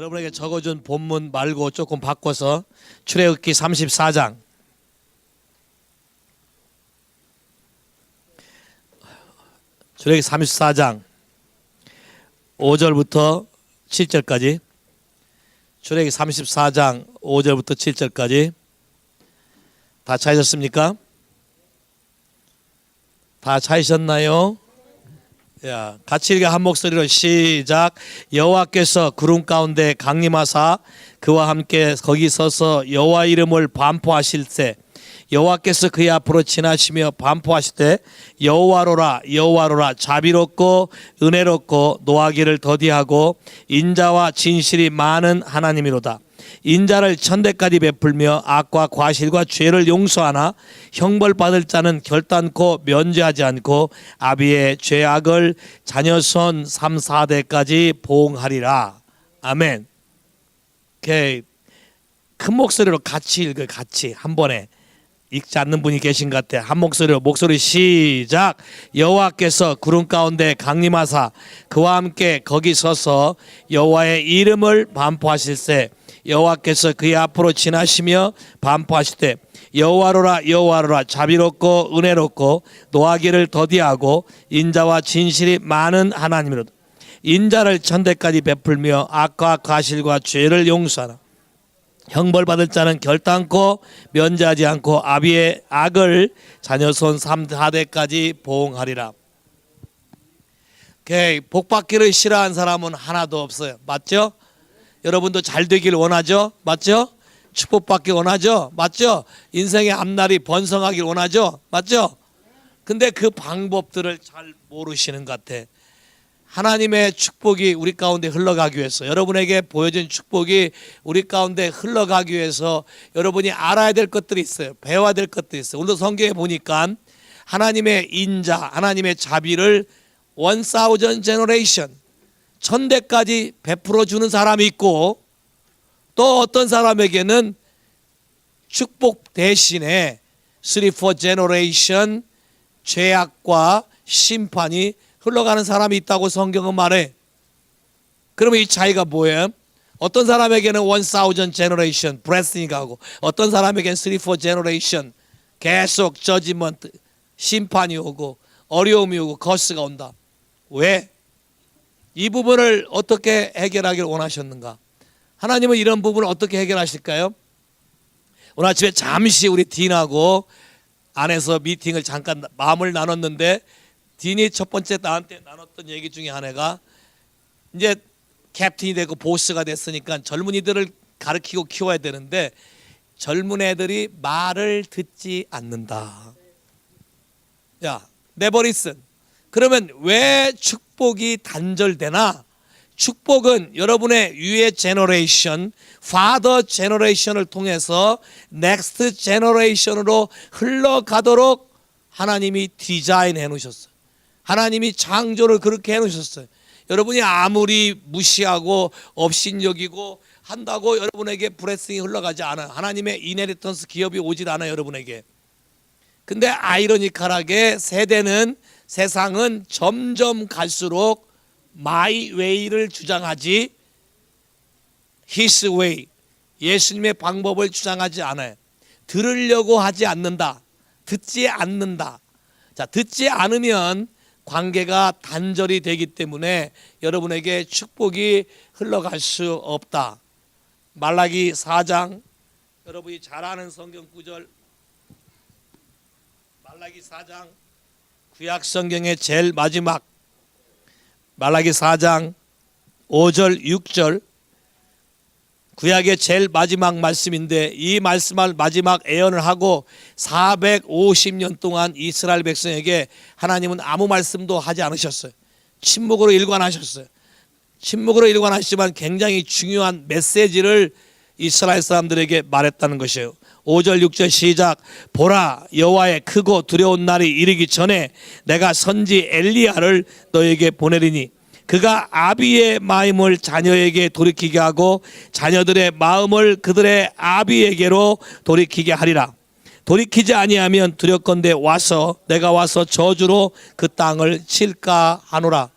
여러분에게 적어준 본문 말고 조금 바꿔서 출애굽기 34장 출애굽기 34장 5절부터 7절까지 출애굽기 34장 5절부터 7절까지 다 찾으셨습니까? 다 찾으셨나요? 야, 같이 읽어 한 목소리로 시작. 여호와께서 구름 가운데 강림하사 그와 함께 거기 서서 여호와 이름을 반포하실 때 여호와께서 그의 앞으로 지나시며 반포하실 때 여호와로라 여호와로라 자비롭고 은혜롭고 노하기를 더디하고 인자와 진실이 많은 하나님이로다. 인자를 천대까지 베풀며 악과 과실과 죄를 용서하나 형벌받을 자는 결단코 면제하지 않고 아비의 죄악을 자녀손 3, 4대까지 보응하리라. 아멘. 오케이. 큰 목소리로 같이 읽어요. 같이 한 번에. 읽지 않는 분이 계신 것 같아. 한 목소리로 목소리 시작. 여호와께서 구름 가운데 강림하사 그와 함께 거기 서서 여호와의 이름을 반포하실세 여호와께서 그의 앞으로 지나시며 반포하실 때 여호와로라 여호와로라 자비롭고 은혜롭고 노하기를 더디하고 인자와 진실이 많은 하나님이로다. 인자를 천대까지 베풀며 악과 과실과 죄를 용서하라. 형벌받을 자는 결단코 면제하지 않고 아비의 악을 자녀손 3, 4대까지 보응하리라. 오케이. 복받기를 싫어하는 사람은 하나도 없어요. 맞죠? 여러분도 잘 되길 원하죠? 맞죠? 축복받기 원하죠? 맞죠? 인생의 앞날이 번성하길 원하죠? 맞죠? 근데 그 방법들을 잘 모르시는 것 같아. 하나님의 축복이 우리 가운데 흘러가기 위해서, 여러분에게 보여진 축복이 우리 가운데 흘러가기 위해서 여러분이 알아야 될 것들이 있어요. 배워야 될 것들이 있어요. 오늘 성경에 보니까 하나님의 인자, 하나님의 자비를 1000 generation, 1000대까지 베풀어 주는 사람이 있고, 또 어떤 사람에게는 축복 대신에 3, 4 generation 죄악과 심판이 흘러가는 사람이 있다고 성경은 말해. 그러면 이 차이가 뭐예요? 어떤 사람에게는 1000 generation blessing이 가고, 어떤 사람에게는 3, 4 generation 계속 저지먼트, 심판이 오고 어려움이 오고 거스가 온다. 왜? 이 부분을 어떻게 해결하기를 원하셨는가? 하나님은 이런 부분을 어떻게 해결하실까요? 오늘 아침에 잠시 우리 딘하고 안에서 미팅을 잠깐 마음을 나눴는데, 딘이 첫 번째 나한테 나눴던 얘기 중에 하나가, 이제 캡틴이 되고 보스가 됐으니까 젊은이들을 가르치고 키워야 되는데 젊은 애들이 말을 듣지 않는다. 야, never listen. 그러면 왜 축복이 단절되나? 축복은 여러분의 위의 제너레이션, 파더 제너레이션을 통해서 넥스트 제너레이션으로 흘러가도록 하나님이 디자인해 놓으셨어요. 하나님이 창조를 그렇게 해 놓으셨어요. 여러분이 아무리 무시하고 업신여기고 한다고 여러분에게 블레싱이 흘러가지 않아요. 하나님의 이네리턴스 기업이 오질 않아요, 여러분에게. 근데 아이러니컬하게 세상은 점점 갈수록 my way를 주장하지 his way, 예수님의 방법을 주장하지 않아요. 들으려고 하지 않는다. 듣지 않는다. 자, 듣지 않으면 관계가 단절이 되기 때문에 여러분에게 축복이 흘러갈 수 없다. 말라기 4장, 여러분이 잘 아는 성경 구절, 말라기 4장, 구약 성경의 제일 마지막, 말라기 4장 5절 6절, 구약의 제일 마지막 말씀인데, 이 말씀을 마지막 예언을 하고 450년 동안 이스라엘 백성에게 하나님은 아무 말씀도 하지 않으셨어요. 침묵으로 일관하셨어요. 침묵으로 일관하시지만 굉장히 중요한 메시지를 이스라엘 사람들에게 말했다는 것이에요. 5절 6절 시작. 보라, 여호와의 크고 두려운 날이 이르기 전에 내가 선지 엘리야를 너에게 보내리니 그가 아비의 마음을 자녀에게 돌이키게 하고 자녀들의 마음을 그들의 아비에게로 돌이키게 하리라. 돌이키지 아니하면 두렵건대 내가 와서 저주로 그 땅을 칠까 하노라.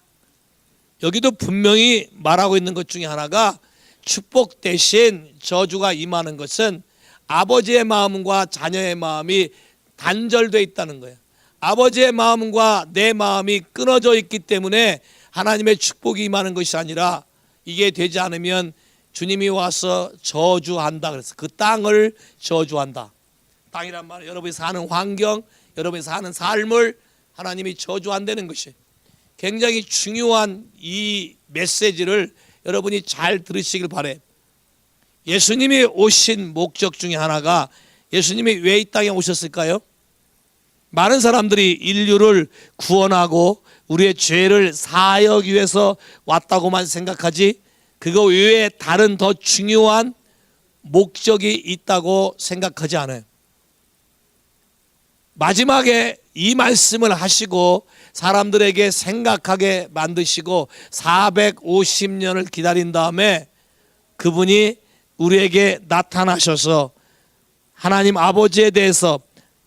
여기도 분명히 말하고 있는 것 중에 하나가 축복 대신 저주가 임하는 것은 아버지의 마음과 자녀의 마음이 단절되어 있다는 거예요. 아버지의 마음과 내 마음이 끊어져 있기 때문에 하나님의 축복이 임하는 것이 아니라 이게 되지 않으면 주님이 와서 저주한다. 그래서 그 땅을 저주한다. 땅이란 말은 여러분이 사는 환경, 여러분이 사는 삶을 하나님이 저주한다는 것이 굉장히 중요한 이 메시지를 여러분이 잘 들으시길 바라요. 예수님이 오신 목적 중에 하나가 예수님이 왜 이 땅에 오셨을까요? 많은 사람들이 인류를 구원하고 우리의 죄를 사하기 위해서 왔다고만 생각하지 그거 외에 다른 더 중요한 목적이 있다고 생각하지 않아요. 마지막에 이 말씀을 하시고 사람들에게 생각하게 만드시고 450년을 기다린 다음에 그분이 우리에게 나타나셔서 하나님 아버지에 대해서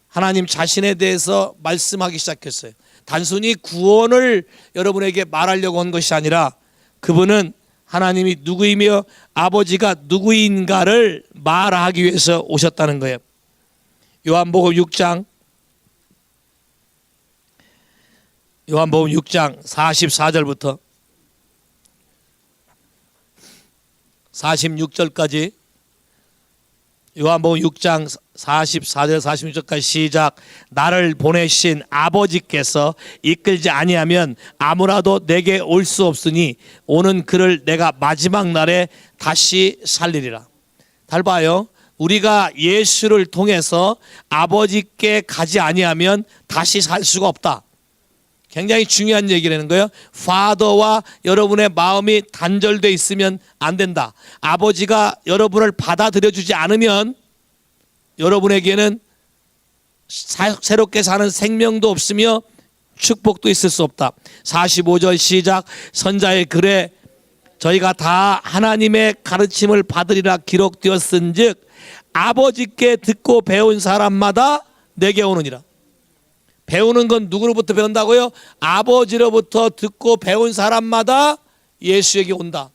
하나님 자신에 대해서 말씀하기 시작했어요. 단순히 구원을 여러분에게 말하려고 한 것이 아니라 그분은 하나님이 누구이며 아버지가 누구인가를 말하기 위해서 오셨다는 거예요. 요한복음 6장 44절부터 46절까지 요한복음 6장 44절 46절까지 시작. 나를 보내신 아버지께서 이끌지 아니하면 아무라도 내게 올 수 없으니 오는 그를 내가 마지막 날에 다시 살리리라. 잘 봐요. 우리가 예수를 통해서 아버지께 가지 아니하면 다시 살 수가 없다. 굉장히 중요한 얘기라는 거예요. 파더와 여러분의 마음이 단절되어 있으면 안 된다. 아버지가 여러분을 받아들여 주지 않으면 여러분에게는 새롭게 사는 생명도 없으며 축복도 있을 수 없다. 45절 시작. 선자의 글에 저희가 다 하나님의 가르침을 받으리라 기록되었은즉 아버지께 듣고 배운 사람마다 내게 오느니라. 배우는 건 누구로부터 배운다고요? 아버지로부터 듣고 배운 사람마다 예수에게 온다.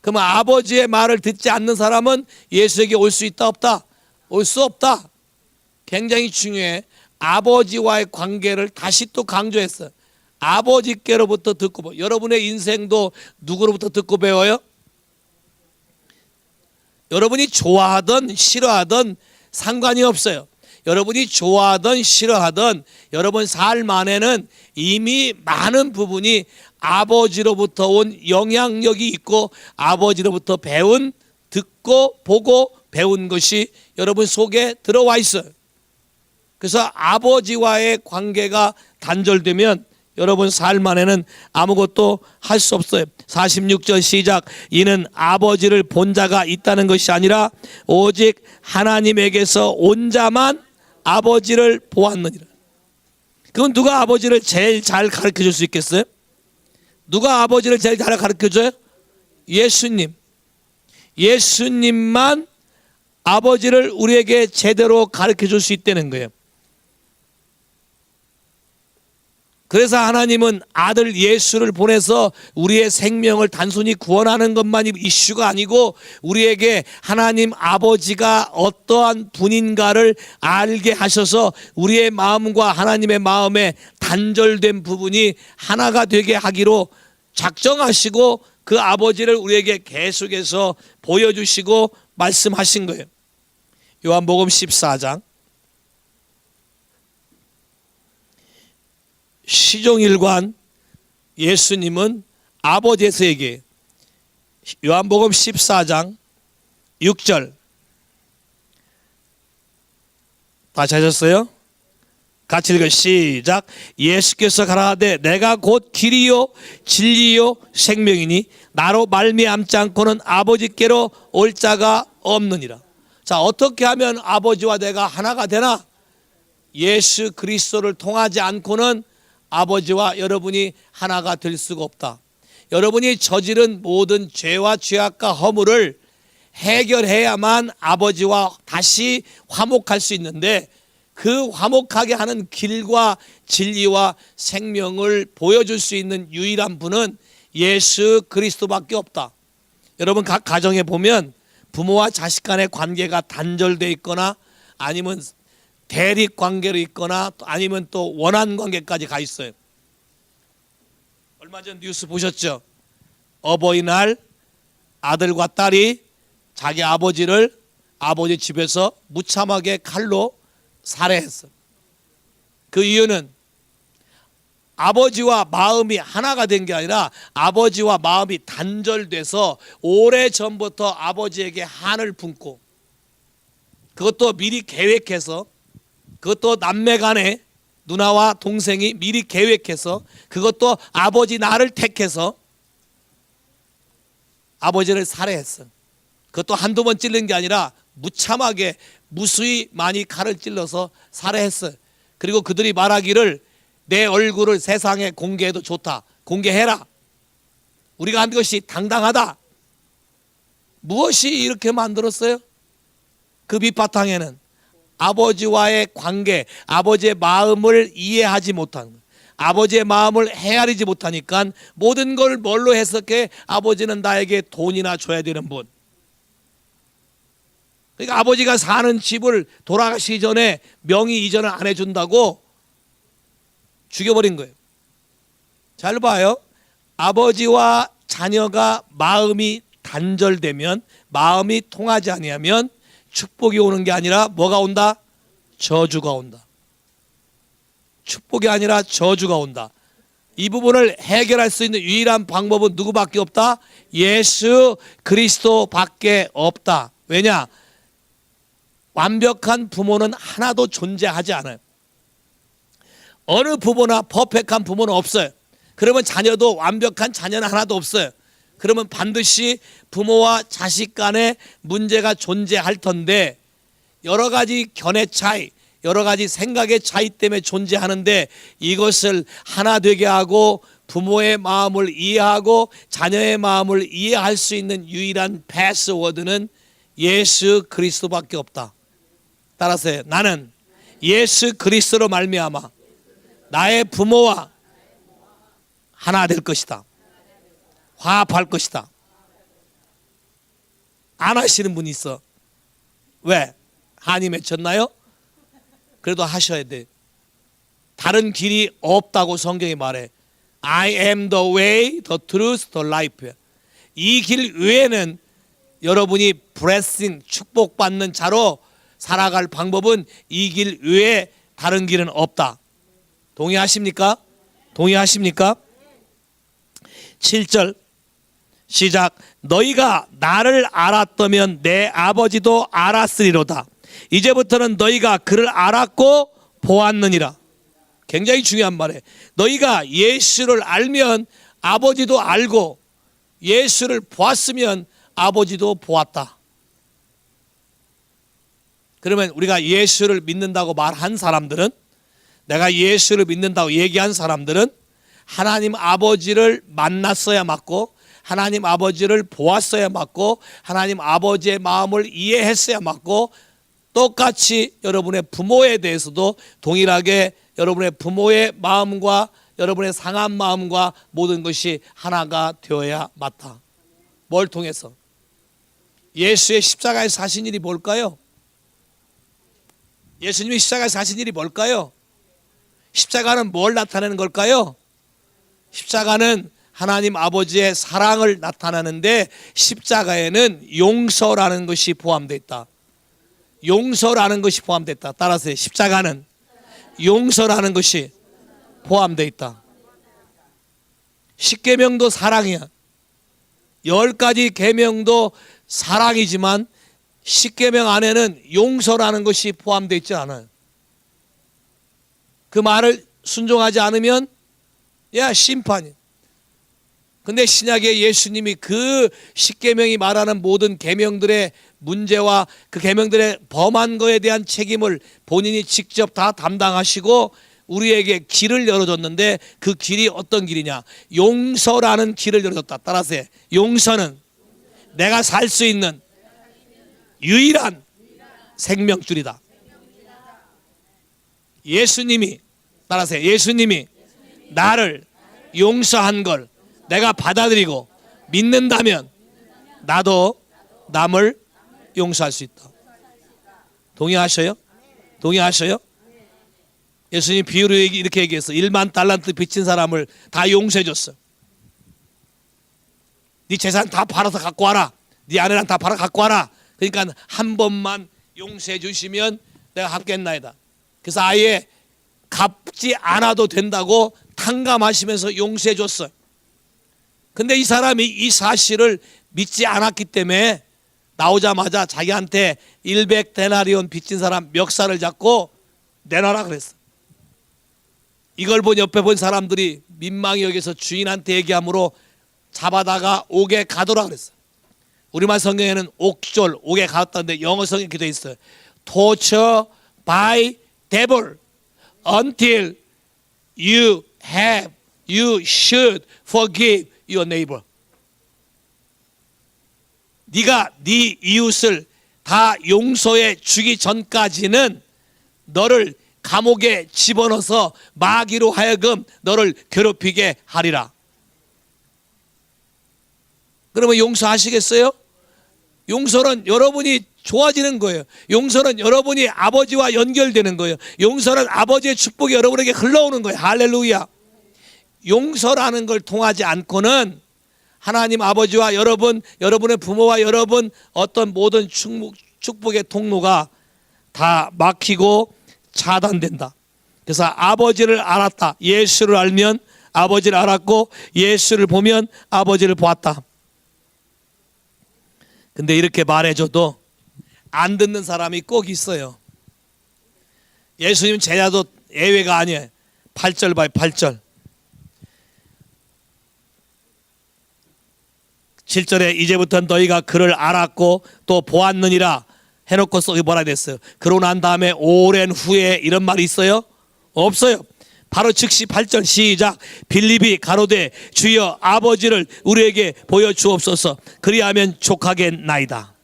그러면 아버지의 말을 듣지 않는 사람은 예수에게 올 수 있다 없다? 올 수 없다. 굉장히 중요해. 아버지와의 관계를 다시 또 강조했어요. 아버지께로부터 듣고 배워. 여러분의 인생도 누구로부터 듣고 배워요? 여러분이 좋아하든 싫어하든 상관이 없어요. 여러분이 좋아하든 싫어하든 여러분 삶 안에는 이미 많은 부분이 아버지로부터 온 영향력이 있고 아버지로부터 배운 듣고 보고 배운 것이 여러분 속에 들어와 있어요. 그래서 아버지와의 관계가 단절되면 여러분 삶 안에는 아무것도 할 수 없어요. 46절 시작. 이는 아버지를 본 자가 있다는 것이 아니라 오직 하나님에게서 온 자만 아버지를 보았느니라. 그건 누가 아버지를 제일 잘 가르쳐 줄 수 있겠어요? 누가 아버지를 제일 잘 가르쳐 줘요? 예수님. 예수님만 아버지를 우리에게 제대로 가르쳐 줄 수 있다는 거예요. 그래서 하나님은 아들 예수를 보내서 우리의 생명을 단순히 구원하는 것만이 이슈가 아니고 우리에게 하나님 아버지가 어떠한 분인가를 알게 하셔서 우리의 마음과 하나님의 마음에 단절된 부분이 하나가 되게 하기로 작정하시고 그 아버지를 우리에게 계속해서 보여주시고 말씀하신 거예요. 요한복음 14장 시종일관 예수님은 아버지에서 얘기해요. 요한복음 14장 6절 다시 하셨어요? 같이 읽어 시작. 예수께서 가라사대 내가 곧 길이요 진리요 생명이니 나로 말미암지 않고는 아버지께로 올 자가 없느니라. 자, 어떻게 하면 아버지와 내가 하나가 되나? 예수 그리스도를 통하지 않고는 아버지와 여러분이 하나가 될 수가 없다. 여러분이 저지른 모든 죄와 죄악과 허물을 해결해야만 아버지와 다시 화목할 수 있는데 그 화목하게 하는 길과 진리와 생명을 보여줄 수 있는 유일한 분은 예수 그리스도밖에 없다. 여러분 각 가정에 보면 부모와 자식 간의 관계가 단절되어 있거나 아니면 대립 관계로 있거나 아니면 또 원한 관계까지 가 있어요. 얼마 전 뉴스 보셨죠? 어버이날 아들과 딸이 자기 아버지를 아버지 집에서 무참하게 칼로 살해했어. 그 이유는 아버지와 마음이 하나가 된 게 아니라 아버지와 마음이 단절돼서 오래전부터 아버지에게 한을 품고, 그것도 미리 계획해서, 그것도 남매 간에 누나와 동생이 미리 계획해서, 그것도 아버지 나를 택해서 아버지를 살해했어. 그것도 한두 번 찔른 게 아니라 무참하게 무수히 많이 칼을 찔러서 살해했어. 그리고 그들이 말하기를 내 얼굴을 세상에 공개해도 좋다. 공개해라. 우리가 한 것이 당당하다. 무엇이 이렇게 만들었어요? 그 밑바탕에는 아버지와의 관계, 아버지의 마음을 이해하지 못한, 아버지의 마음을 헤아리지 못하니까 모든 걸 뭘로 해석해? 아버지는 나에게 돈이나 줘야 되는 분. 그러니까 아버지가 사는 집을 돌아가시기 전에 명의 이전을 안 해준다고 죽여버린 거예요. 잘 봐요. 아버지와 자녀가 마음이 단절되면, 마음이 통하지 아니하면 축복이 오는 게 아니라 뭐가 온다? 저주가 온다. 축복이 아니라 저주가 온다. 이 부분을 해결할 수 있는 유일한 방법은 누구밖에 없다? 예수 그리스도밖에 없다. 왜냐? 완벽한 부모는 하나도 존재하지 않아요. 어느 부모나 퍼펙트한 부모는 없어요. 그러면 자녀도 완벽한 자녀는 하나도 없어요. 그러면 반드시 부모와 자식 간에 문제가 존재할 텐데, 여러 가지 견해 차이, 여러 가지 생각의 차이 때문에 존재하는데, 이것을 하나 되게 하고 부모의 마음을 이해하고 자녀의 마음을 이해할 수 있는 유일한 패스워드는 예수 그리스도밖에 없다. 따라서 나는 예수 그리스도로 말미암아 나의 부모와 하나 될 것이다. 화합할 것이다. 안 하시는 분이 있어. 왜? 한이 맺혔나요? 그래도 하셔야 돼. 다른 길이 없다고 성경이 말해. I am the way, the truth, the life. 이 길 외에는 여러분이 blessing, 축복받는 자로 살아갈 방법은 이 길 외에 다른 길은 없다. 동의하십니까? 동의하십니까? 7절 시작. 너희가 나를 알았다면 내 아버지도 알았으리로다. 이제부터는 너희가 그를 알았고 보았느니라. 굉장히 중요한 말이에요. 너희가 예수를 알면 아버지도 알고, 예수를 보았으면 아버지도 보았다. 그러면 우리가 예수를 믿는다고 말한 사람들은, 내가 예수를 믿는다고 얘기한 사람들은 하나님 아버지를 만났어야 맞고, 하나님 아버지를 보았어야 맞고, 하나님 아버지의 마음을 이해했어야 맞고, 똑같이 여러분의 부모에 대해서도 동일하게 여러분의 부모의 마음과 여러분의 상한 마음과 모든 것이 하나가 되어야 맞다. 뭘 통해서? 예수의 십자가에서 하신 일이 뭘까요? 예수님이 십자가에서 하신 일이 뭘까요? 십자가는 뭘 나타내는 걸까요? 십자가는 하나님 아버지의 사랑을 나타내는데, 십자가에는 용서라는 것이 포함되어 있다. 용서라는 것이 포함되어 있다. 따라서 십자가는 용서라는 것이 포함되어 있다. 십계명도 사랑이야. 10가지 계명도 사랑이지만 십계명 안에는 용서라는 것이 포함되어 있지 않아요. 그 말을 순종하지 않으면 심판이. 근데 신약에 예수님이 그 십계명이 말하는 모든 계명들의 문제와 그 계명들의 범한 거에 대한 책임을 본인이 직접 다 담당하시고 우리에게 길을 열어줬는데, 그 길이 어떤 길이냐? 용서라는 길을 열어줬다. 따라서 용서는 내가 살 수 있는 유일한 생명줄이다. 예수님이, 따라서 예수님이 나를 용서한 걸 내가 받아들이고 믿는다면 나도 남을 용서할 수 있다. 동의하셔요? 동의하셔요? 예수님 비유로 이렇게 얘기했어. 1만 달란트 빚진 사람을 다 용서해 줬어. 네 재산 다 팔아서 갖고 와라. 네 아내랑 다 팔아 갖고 와라. 그러니까 한 번만 용서해 주시면 내가 갚겠나이다. 그래서 아예 갚지 않아도 된다고 탕감하시면서 용서해 줬어. 근데 이 사람이 이 사실을 믿지 않았기 때문에 나오자마자 자기한테 100데나리온 빚진 사람 멱살을 잡고 내놔라 그랬어. 이걸 본 옆에 본 사람들이 민망히 여기서 주인한테 얘기함으로 잡아다가 옥에 가둬라 그랬어. 우리말 성경에는 옥졸, 옥에 가뒀다는데 영어 성경에 이렇게 돼 있어요. Torture by devil until you should forgive your neighbor. 네가 네 이웃을 다 용서해 주기 전까지는 너를 감옥에 집어넣어서 마귀로 하여금 너를 괴롭히게 하리라. 그러면 용서하시겠어요? 용서는 여러분이 좋아지는 거예요. 용서는 여러분이 아버지와 연결되는 거예요. 용서는 아버지의 축복이 여러분에게 흘러오는 거예요. 할렐루야. 용서라는 걸 통하지 않고는 하나님 아버지와 여러분, 여러분의 부모와 여러분 어떤 모든 축복의 통로가 다 막히고 차단된다. 그래서 아버지를 알았다. 예수를 알면 아버지를 알았고 예수를 보면 아버지를 보았다. 근데 이렇게 말해줘도 안 듣는 사람이 꼭 있어요. 예수님 제자도 예외가 아니에요. 8절 봐요. 8절. 7절에 이제부터 너희가 그를 알았고 또 보았느니라 해놓고 써 뭐라 됐어요? 그러고 난 다음에 오랜 후에 이런 말이 있어요? 없어요. 바로 즉시 8절 시작. 빌립이 가로되 주여 아버지를 우리에게 보여주옵소서. 그리하면 족하겠나이다.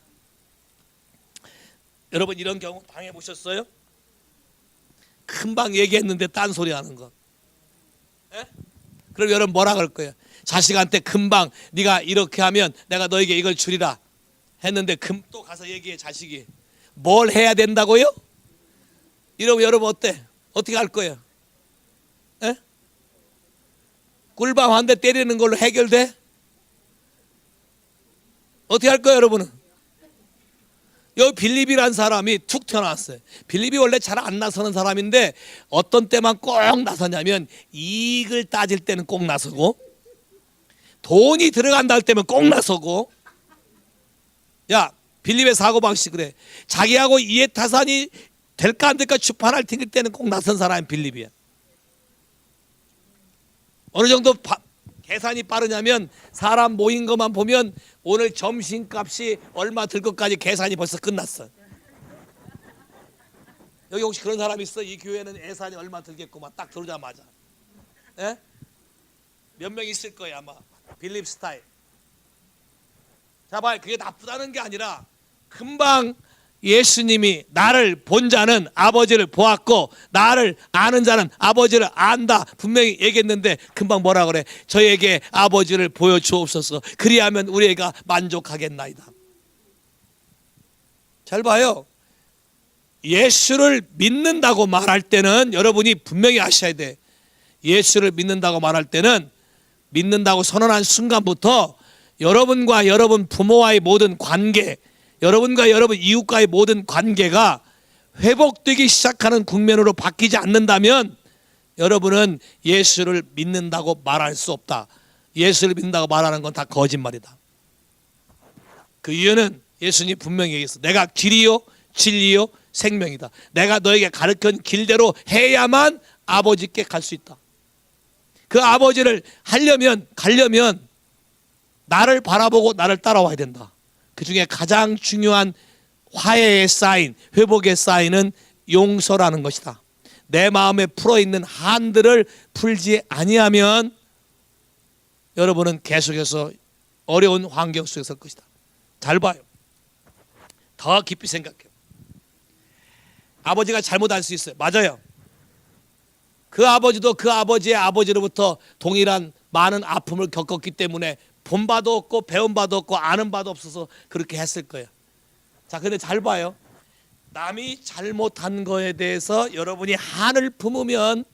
여러분 이런 경우 당해보셨어요? 금방 얘기했는데 딴소리 하는 거. 에? 그럼 여러분 뭐라 그럴 거예요? 자식한테 금방 네가 이렇게 하면 내가 너에게 이걸 주리라 했는데 또 가서 얘기해. 자식이 뭘 해야 된다고요? 이러면 여러분 어때? 어떻게 할 거예요? 에? 꿀밤 한 대 때리는 걸로 해결돼? 어떻게 할 거예요 여러분은? 여기 빌립이란 사람이 툭 튀어나왔어요. 빌립이 원래 잘 안 나서는 사람인데 어떤 때만 꼭 나서냐면 이익을 따질 때는 꼭 나서고 돈이 들어간다 할 때면 꼭 나서고. 야 빌립의 사고방식 그래. 자기하고 이해타산이 될까 안 될까 주판할 튕길 때는 꼭 나선 사람이 빌립이야. 어느 정도 계산이 빠르냐면 사람 모인 것만 보면 오늘 점심값이 얼마 들 것까지 계산이 벌써 끝났어. 여기 혹시 그런 사람 있어? 이 교회는 예산이 얼마 들겠구만 딱 들어오자마자. 에? 몇 명 있을 거야 아마. 빌립 스타일. 자 봐요. 그게 나쁘다는 게 아니라 금방 예수님이 나를 본 자는 아버지를 보았고 나를 아는 자는 아버지를 안다 분명히 얘기했는데 금방 뭐라 그래? 저에게 아버지를 보여주옵소서. 그리하면 우리가 만족하겠나이다. 잘 봐요. 예수를 믿는다고 말할 때는 여러분이 분명히 아셔야 돼. 예수를 믿는다고 말할 때는 믿는다고 선언한 순간부터 여러분과 여러분 부모와의 모든 관계, 여러분과 여러분 이웃과의 모든 관계가 회복되기 시작하는 국면으로 바뀌지 않는다면 여러분은 예수를 믿는다고 말할 수 없다. 예수를 믿는다고 말하는 건 다 거짓말이다. 그 이유는 예수님 분명히 얘기했어. 내가 길이요 진리요 생명이다. 내가 너에게 가르친 길대로 해야만 아버지께 갈 수 있다. 그 아버지를 가려면 나를 바라보고 나를 따라와야 된다. 그 중에 가장 중요한 화해의 사인, 회복의 사인은 용서라는 것이다. 내 마음에 풀어있는 한들을 풀지 아니하면 여러분은 계속해서 어려운 환경 속에 설 것이다. 잘 봐요. 더 깊이 생각해요. 아버지가 잘못할 수 있어요. 맞아요. 그 아버지도 그 아버지의 아버지로부터 동일한 많은 아픔을 겪었기 때문에 본 바도 없고 배운 바도 없고 아는 바도 없어서 그렇게 했을 거예요. 자, 근데 잘 봐요. 남이 잘못한 거에 대해서 여러분이 한을 품으면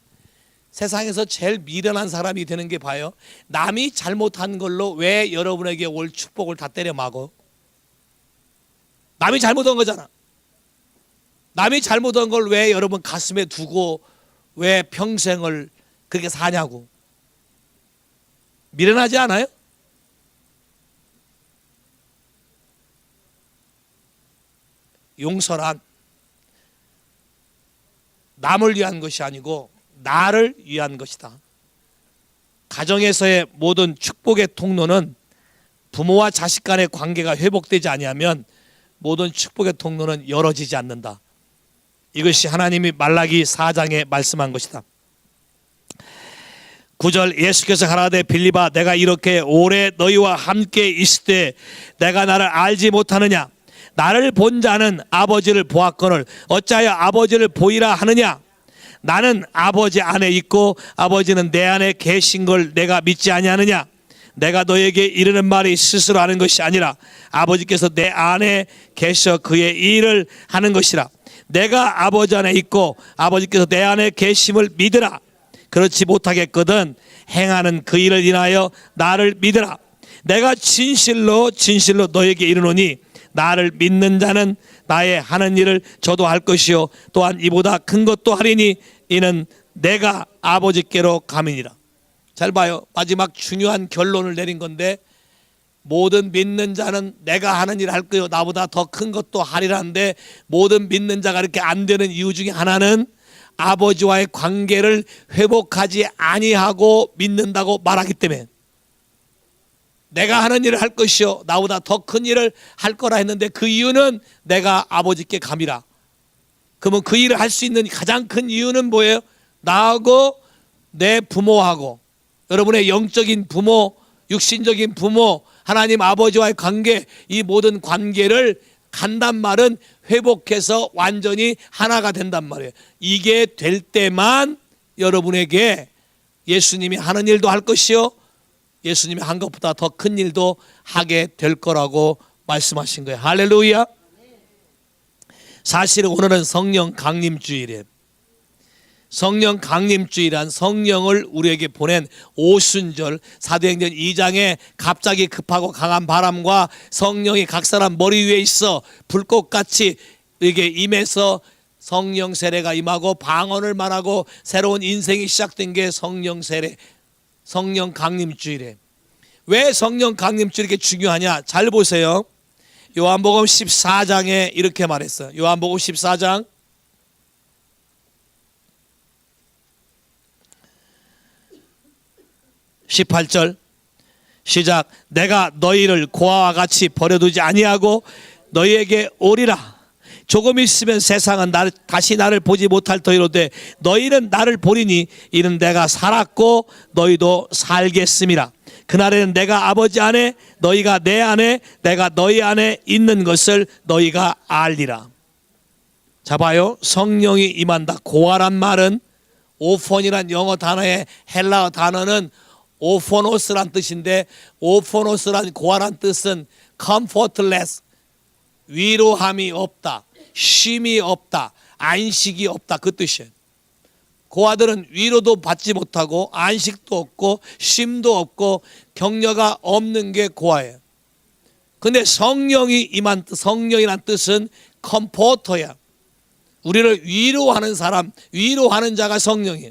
세상에서 제일 미련한 사람이 되는 게 봐요. 남이 잘못한 걸로 왜 여러분에게 올 축복을 다 때려 막어? 남이 잘못한 거잖아. 남이 잘못한 걸 왜 여러분 가슴에 두고 왜 평생을 그렇게 사냐고. 미련하지 않아요? 용서란 남을 위한 것이 아니고 나를 위한 것이다. 가정에서의 모든 축복의 통로는 부모와 자식 간의 관계가 회복되지 아니하면 모든 축복의 통로는 열어지지 않는다. 이것이 하나님이 말라기 4장에 말씀한 것이다. 9절 예수께서 가라사대 빌립아 내가 이렇게 오래 너희와 함께 있을 때 내가 나를 알지 못하느냐? 나를 본 자는 아버지를 보았거늘 어찌하여 아버지를 보이라 하느냐? 나는 아버지 안에 있고 아버지는 내 안에 계신 걸 내가 믿지 아니하느냐? 내가 너에게 이르는 말이 스스로 하는 것이 아니라 아버지께서 내 안에 계셔 그의 일을 하는 것이라. 내가 아버지 안에 있고 아버지께서 내 안에 계심을 믿으라. 그렇지 못하겠거든 행하는 그 일을 인하여 나를 믿으라. 내가 진실로 진실로 너에게 이르노니 나를 믿는 자는 나의 하는 일을 저도 할 것이요 또한 이보다 큰 것도 하리니 이는 내가 아버지께로 감이니라. 잘 봐요. 마지막 중요한 결론을 내린 건데 모든 믿는 자는 내가 하는 일을 할 거요 나보다 더 큰 것도 하리라는데 모든 믿는 자가 이렇게 안 되는 이유 중에 하나는 아버지와의 관계를 회복하지 아니하고 믿는다고 말하기 때문에 내가 하는 일을 할 것이요 나보다 더 큰 일을 할 거라 했는데 그 이유는 내가 아버지께 감이라. 그러면 그 일을 할 수 있는 가장 큰 이유는 뭐예요? 나하고 내 부모하고 여러분의 영적인 부모, 육신적인 부모, 하나님 아버지와의 관계, 이 모든 관계를 간단 말은 회복해서 완전히 하나가 된단 말이에요. 이게 될 때만 여러분에게 예수님이 하는 일도 할 것이요 예수님이 한 것보다 더 큰 일도 하게 될 거라고 말씀하신 거예요. 할렐루야. 사실은 오늘은 성령 강림주일이에요. 성령 강림주일한 성령을 우리에게 보낸 오순절 사도행전 2장에 갑자기 급하고 강한 바람과 성령이 각 사람 머리 위에 있어 불꽃같이 이게 임해서 성령 세례가 임하고 방언을 말하고 새로운 인생이 시작된 게 성령 세례, 성령 강림주일에. 왜 성령 강림주일이 이렇게 중요하냐? 잘 보세요. 요한복음 14장에 이렇게 말했어요. 요한복음 14장 18절 시작. 내가 너희를 고아와 같이 버려두지 아니하고 너희에게 오리라. 조금 있으면 세상은 다시 나를 보지 못할 터이로되 너희는 나를 보리니 이는 내가 살았고 너희도 살겠음이라. 그날에는 내가 아버지 안에 너희가 내 안에 내가 너희 안에 있는 것을 너희가 알리라. 자 봐요. 성령이 임한다. 고아란 말은 오폰이란 영어 단어의 헬라어 단어는 오포노스란 뜻인데 오포노스란 고아란 뜻은 comfortless, 위로함이 없다, 쉼이 없다, 안식이 없다 그 뜻이에요. 고아들은 위로도 받지 못하고 안식도 없고 쉼도 없고 격려가 없는 게 고아예요. 근데 성령이 임한 성령이란 뜻은 컴포터야. 우리를 위로하는 사람, 위로하는 자가 성령이에요.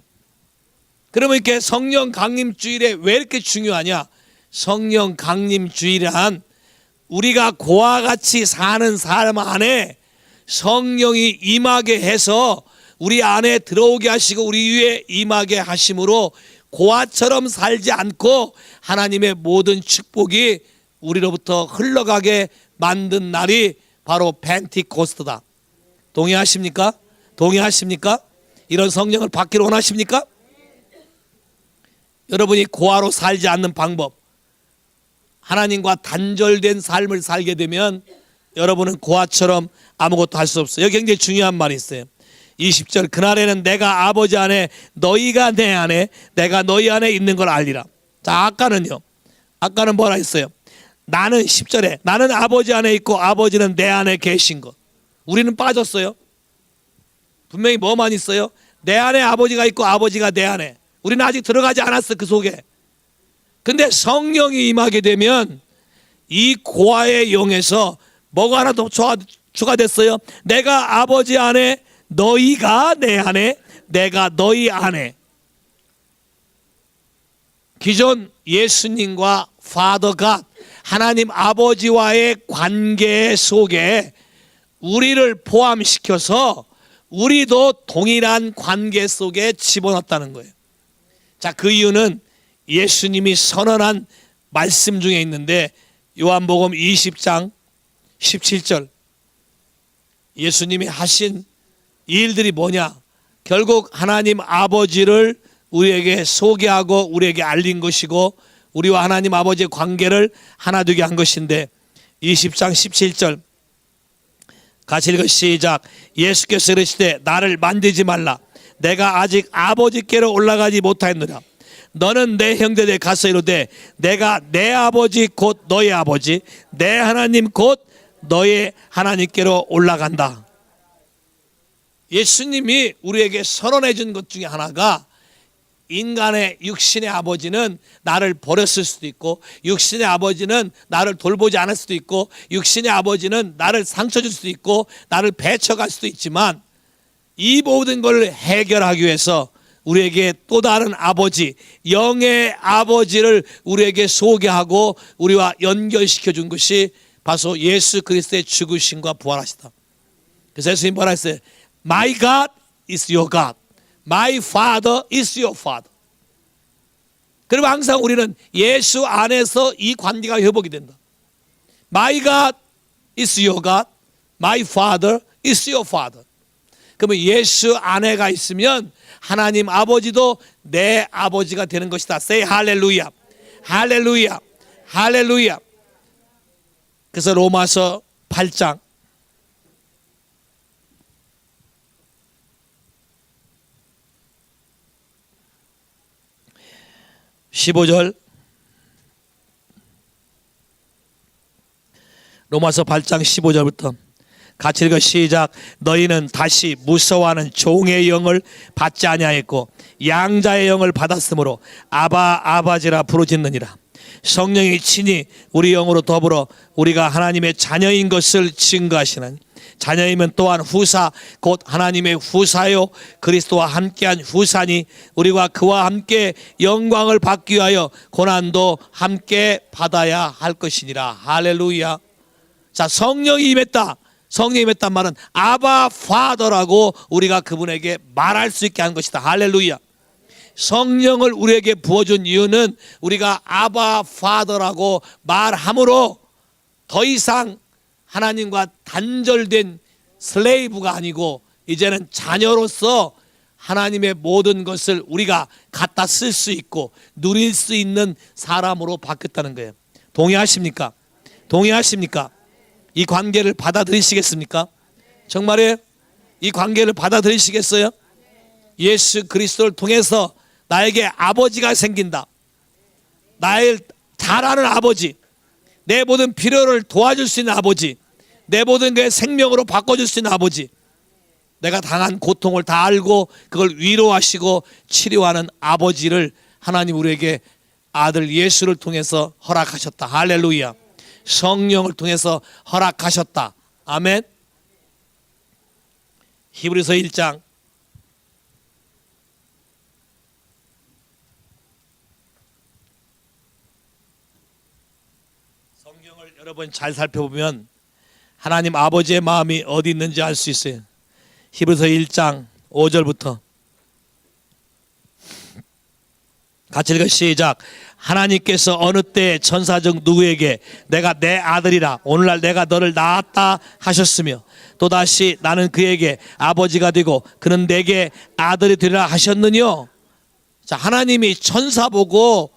그러면 이렇게 성령 강림주일에 왜 이렇게 중요하냐? 성령 강림주일은 우리가 고아와 같이 사는 사람 안에 성령이 임하게 해서 우리 안에 들어오게 하시고 우리 위에 임하게 하심으로 고아처럼 살지 않고 하나님의 모든 축복이 우리로부터 흘러가게 만든 날이 바로 펜티코스트다. 동의하십니까? 동의하십니까? 이런 성령을 받기를 원하십니까? 여러분이 고아로 살지 않는 방법, 하나님과 단절된 삶을 살게 되면 여러분은 고아처럼 아무것도 할 수 없어요. 여기 굉장히 중요한 말이 있어요. 20절 그날에는 내가 아버지 안에 너희가 내 안에 내가 너희 안에 있는 걸 알리라. 자 아까는요 아까는 뭐라 했어요? 나는 10절에 나는 아버지 안에 있고 아버지는 내 안에 계신 것. 우리는 빠졌어요. 분명히 뭐만 있어요? 내 안에 아버지가 있고 아버지가 내 안에. 우리는 아직 들어가지 않았어, 그 속에. 근데 성령이 임하게 되면 이 고아의 영에서 뭐가 하나 더 추가됐어요? 내가 아버지 안에, 너희가 내 안에, 내가 너희 안에. 기존 예수님과 Father God, 하나님 아버지와의 관계 속에 우리를 포함시켜서 우리도 동일한 관계 속에 집어넣었다는 거예요. 자, 그 이유는 예수님이 선언한 말씀 중에 있는데 요한복음 20장 17절 예수님이 하신 일들이 뭐냐? 결국 하나님 아버지를 우리에게 소개하고 우리에게 알린 것이고 우리와 하나님 아버지의 관계를 하나 되게 한 것인데 20장 17절 같이 읽어 시작. 예수께서 이르시되 나를 만지지 말라. 내가 아직 아버지께로 올라가지 못하였느라. 너는 내 형제들에 가서 이르되 내가 내 아버지 곧 너의 아버지 내 하나님 곧 너의 하나님께로 올라간다. 예수님이 우리에게 선언해 준 것 중에 하나가 인간의 육신의 아버지는 나를 버렸을 수도 있고 육신의 아버지는 나를 돌보지 않을 수도 있고 육신의 아버지는 나를 상처 줄 수도 있고 나를 배척할 수도 있지만 이 모든 걸 해결하기 위해서 우리에게 또 다른 아버지, 영의 아버지를 우리에게 소개하고 우리와 연결시켜 준 것이 바로 예수 그리스도의 죽으심과 부활하시다. 그래서 예수님 뭐라 했어요? My God is your God. My Father is your Father. 그리고 항상 우리는 예수 안에서 이 관계가 회복이 된다. My God is your God. My Father is your Father. 그러면 예수 안에가 있으면 하나님 아버지도 내 아버지가 되는 것이다. Say 할렐루야. 할렐루야. 할렐루야. 그래서 로마서 8장 15절 로마서 8장 15절부터 같이 읽어 시작. 너희는 다시 무서워하는 종의 영을 받지 아니하였고 양자의 영을 받았으므로 아바 아바지라 부르짖느니라. 성령이 친히 우리 영으로 더불어 우리가 하나님의 자녀인 것을 증거하시나니 자녀이면 또한 후사 곧 하나님의 후사요 그리스도와 함께한 후사니 우리가 그와 함께 영광을 받기 위하여 고난도 함께 받아야 할 것이니라. 할렐루야. 자, 성령이 임했다. 성령이 임했단 말은 아바 파더라고 우리가 그분에게 말할 수 있게 한 것이다. 할렐루야. 성령을 우리에게 부어준 이유는 우리가 아바 파더라고 말함으로 더 이상 하나님과 단절된 슬레이브가 아니고 이제는 자녀로서 하나님의 모든 것을 우리가 갖다 쓸 수 있고 누릴 수 있는 사람으로 바뀌었다는 거예요. 동의하십니까? 동의하십니까? 이 관계를 받아들이시겠습니까? 정말이에요? 이 관계를 받아들이시겠어요? 예수 그리스도를 통해서 나에게 아버지가 생긴다. 나의 잘하는 아버지, 내 모든 필요를 도와줄 수 있는 아버지, 내 모든 게 생명으로 바꿔줄 수 있는 아버지, 내가 당한 고통을 다 알고 그걸 위로하시고 치료하는 아버지를 하나님 우리에게 아들 예수를 통해서 허락하셨다. 할렐루야. 성령을 통해서 허락하셨다. 아멘. 히브리서 1장 성경을 여러분 잘 살펴보면 하나님 아버지의 마음이 어디 있는지 알 수 있어요. 히브리서 1장 5절부터 같이 읽어 시작. 하나님께서 어느 때 천사적 누구에게 내가 내 아들이라 오늘날 내가 너를 낳았다 하셨으며 또다시 나는 그에게 아버지가 되고 그는 내게 아들이 되리라 하셨느뇨. 자, 하나님이 천사 보고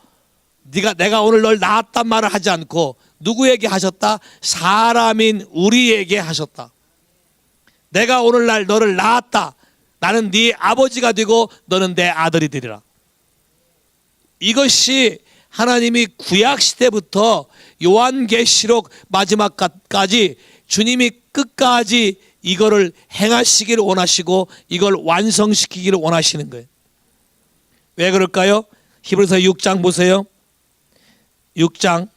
내가 오늘 널 낳았단 말을 하지 않고 누구에게 하셨다? 사람인 우리에게 하셨다. 내가 오늘날 너를 낳았다. 나는 네 아버지가 되고 너는 내 아들이 되리라. 이것이 하나님이 구약 시대부터 요한계시록 마지막까지 주님이 끝까지 이거를 행하시기를 원하시고 이걸 완성시키기를 원하시는 거예요. 왜 그럴까요? 히브리서 6장 보세요. 6장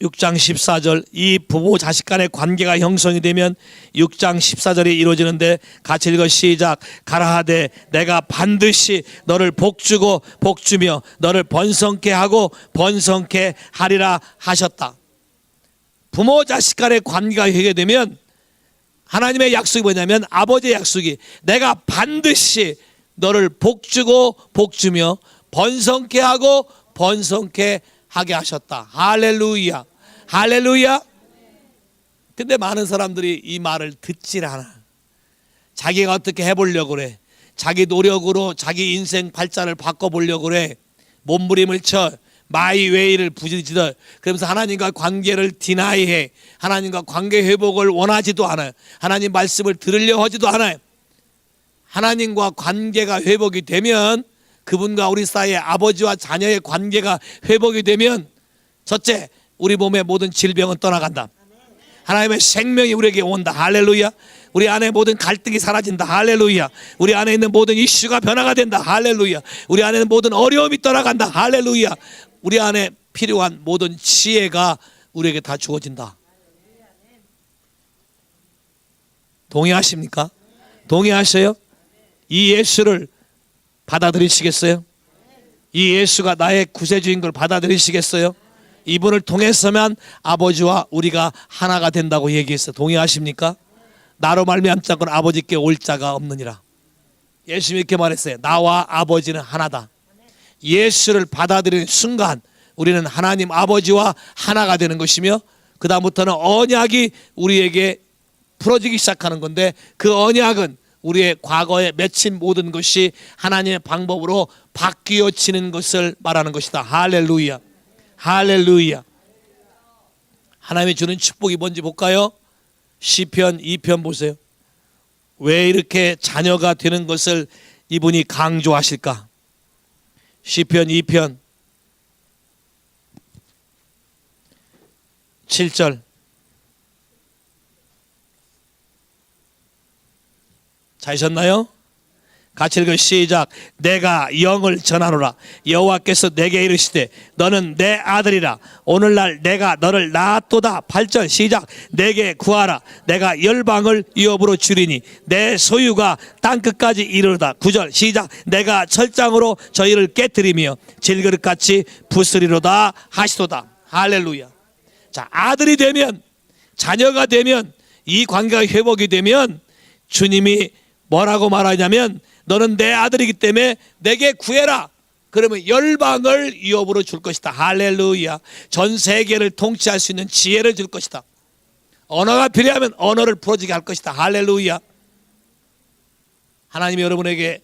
14절, 이 부모 자식 간의 관계가 형성이 되면 6장 14절이 이루어지는데 같이 읽어 시작. 가라하되 내가 반드시 너를 복주고 복주며 너를 번성케 하고 번성케 하리라 하셨다. 부모 자식 간의 관계가 회개되면 하나님의 약속이 뭐냐면 아버지의 약속이 내가 반드시 너를 복주고 복주며 번성케 하고 번성케 하게 하셨다. 할렐루야. 할렐루야. 근데 많은 사람들이 이 말을 듣질 않아. 자기가 어떻게 해보려고 그래. 자기 노력으로 자기 인생 발자를 바꿔보려고 그래. 몸부림을 쳐 마이웨이를 부딪히듯. 그러면서 하나님과 관계를 디나이해. 하나님과 관계 회복을 원하지도 않아요. 하나님 말씀을 들으려 하지도 않아요. 하나님과 관계가 회복이 되면, 그분과 우리 사이의 아버지와 자녀의 관계가 회복이 되면, 첫째, 우리 몸의 모든 질병은 떠나간다. 하나님의 생명이 우리에게 온다. 할렐루야. 우리 안에 모든 갈등이 사라진다. 할렐루야. 우리 안에 있는 모든 이슈가 변화가 된다. 할렐루야. 우리 안에 있는 모든 어려움이 떠나간다. 할렐루야. 우리 안에 필요한 모든 지혜가 우리에게 다 주어진다. 동의하십니까? 동의하셔요? 이 예수를 받아들이시겠어요? 이 예수가 나의 구세주인 걸 받아들이시겠어요? 이분을 통해서만 아버지와 우리가 하나가 된다고 얘기했어요. 동의하십니까? 나로 말미암지 않고는 아버지께 올 자가 없느니라. 예수님이 이렇게 말했어요. 나와 아버지는 하나다. 예수를 받아들이는 순간 우리는 하나님 아버지와 하나가 되는 것이며, 그 다음부터는 언약이 우리에게 풀어지기 시작하는 건데, 그 언약은 우리의 과거에 맺힌 모든 것이 하나님의 방법으로 바뀌어지는 것을 말하는 것이다. 할렐루야. 할렐루야. 하나님이 주는 축복이 뭔지 볼까요? 시편 2편 보세요. 왜 이렇게 자녀가 되는 것을 이분이 강조하실까? 시편 2편 7절. 찾으셨나요? 같이 읽어 시작. 내가 영을 전하노라. 여호와께서 내게 이르시되 너는 내 아들이라. 오늘날 내가 너를 낳았도다. 8절 시작. 내게 구하라. 내가 열방을 위협으로 주리니 내 소유가 땅끝까지 이르르다. 9절 시작. 내가 철장으로 저희를 깨뜨리며 질그릇같이 부스리로다 하시도다. 할렐루야. 자, 아들이 되면, 자녀가 되면, 이 관계가 회복이 되면 주님이 뭐라고 말하냐면 너는 내 아들이기 때문에 내게 구해라. 그러면 열방을 위협으로 줄 것이다. 할렐루야. 전 세계를 통치할 수 있는 지혜를 줄 것이다. 언어가 필요하면 언어를 풀어지게 할 것이다. 할렐루야. 하나님이 여러분에게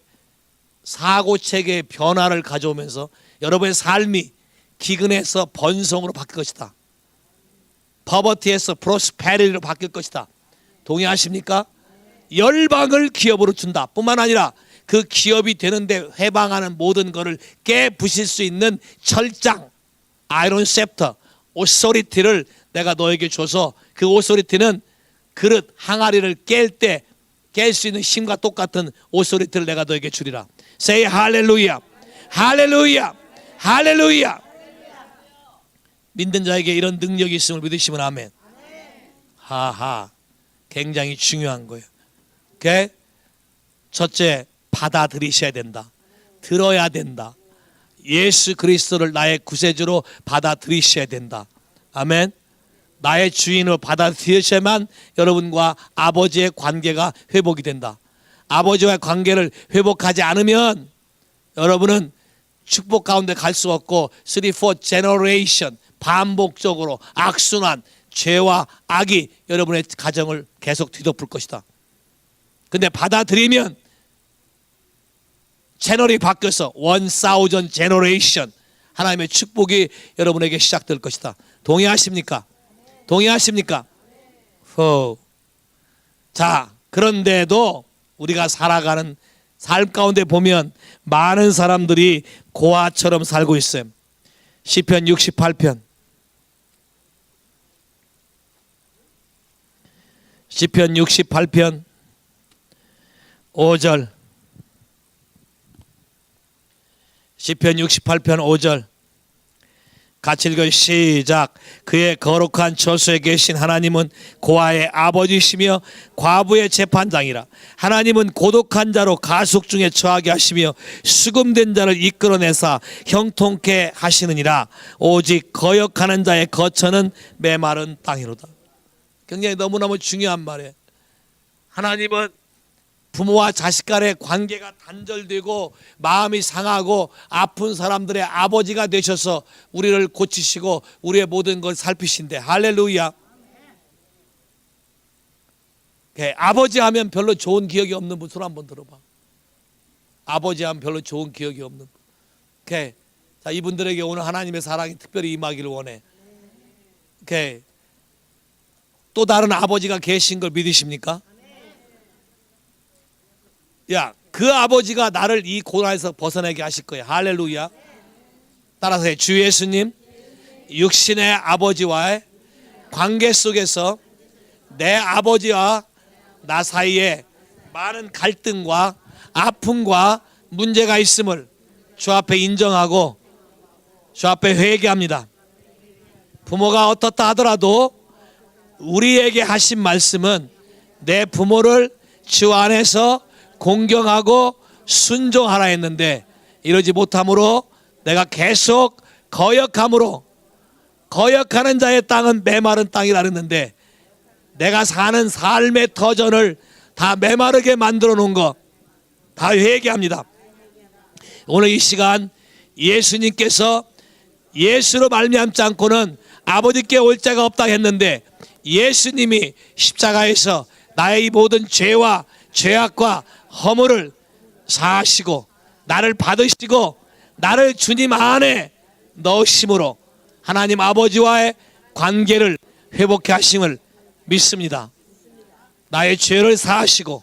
사고체계의 변화를 가져오면서 여러분의 삶이 기근에서 번성으로 바뀔 것이다. 퍼버티에서 프로스페리티로 바뀔 것이다. 동의하십니까? 열방을 기업으로 준다 뿐만 아니라 그 기업이 되는데 해방하는 모든 것을 깨부실 수 있는 철장, 아이론 셉터, 오소리티를 내가 너에게 줘서 그 오소리티는 그릇, 항아리를 깰 때 깰 수 있는 힘과 똑같은 오소리티를 내가 너에게 주리라. Say 할렐루야. 할렐루야. 할렐루야. 믿는 자에게 이런 능력이 있음을 믿으시면 아멘. 하하. 굉장히 중요한 거예요. 오케이? 첫째, 받아들이셔야 된다. 들어야 된다. 예수 그리스도를 나의 구세주로 받아들이셔야 된다. 아멘. 나의 주인으로 받아들이셔야만 여러분과 아버지의 관계가 회복이 된다. 아버지와의 관계를 회복하지 않으면 여러분은 축복 가운데 갈 수 없고 3, 4 제너레이션 반복적으로 악순환, 죄와 악이 여러분의 가정을 계속 뒤덮을 것이다. 근데 받아들이면 채널이 바뀌어서 1000 제너레이션 하나님의 축복이 여러분에게 시작될 것이다. 동의하십니까? 동의하십니까? 자, 그런데도 우리가 살아가는 삶 가운데 보면 많은 사람들이 고아처럼 살고 있어요. 시편 68편. 시편 68편 5절. 시편 68편 5절. 같이 읽어 시작. 그의 거룩한 처소에 계신 하나님은 고아의 아버지시며 과부의 재판장이라. 하나님은 고독한 자로 가숙 중에 처하게 하시며 수금된 자를 이끌어내사 형통케 하시느니라. 오직 거역하는 자의 거처는 메마른 땅이로다. 굉장히 너무너무 중요한 말이에요. 하나님은 부모와 자식 간의 관계가 단절되고 마음이 상하고 아픈 사람들의 아버지가 되셔서 우리를 고치시고 우리의 모든 걸 살피신데, 할렐루야. 아버지 하면 별로 좋은 기억이 없는 분 손 한번 들어봐. 아버지 하면 별로 좋은 기억이 없는 분. 자, 이분들에게 오늘 하나님의 사랑이 특별히 임하기를 원해. 또 다른 아버지가 계신 걸 믿으십니까? 야, 그 아버지가 나를 이 고난에서 벗어나게 하실 거예요. 할렐루야. 따라서 해. 주 예수님, 육신의 아버지와의 관계 속에서 내 아버지와 나 사이에 많은 갈등과 아픔과 문제가 있음을 주 앞에 인정하고 주 앞에 회개합니다. 부모가 어떻다 하더라도 우리에게 하신 말씀은 내 부모를 주 안에서 공경하고 순종하라 했는데, 이러지 못함으로 내가 계속 거역함으로, 거역하는 자의 땅은 메마른 땅이라 했는데 내가 사는 삶의 터전을 다 메마르게 만들어 놓은 거 다 회개합니다. 오늘 이 시간 예수님께서 예수로 말미암지 않고는 아버지께 올 자가 없다 했는데, 예수님이 십자가에서 나의 이 모든 죄와 죄악과 허물을 사하시고 나를 받으시고 나를 주님 안에 넣으심으로 하나님 아버지와의 관계를 회복해 하심을 믿습니다. 나의 죄를 사하시고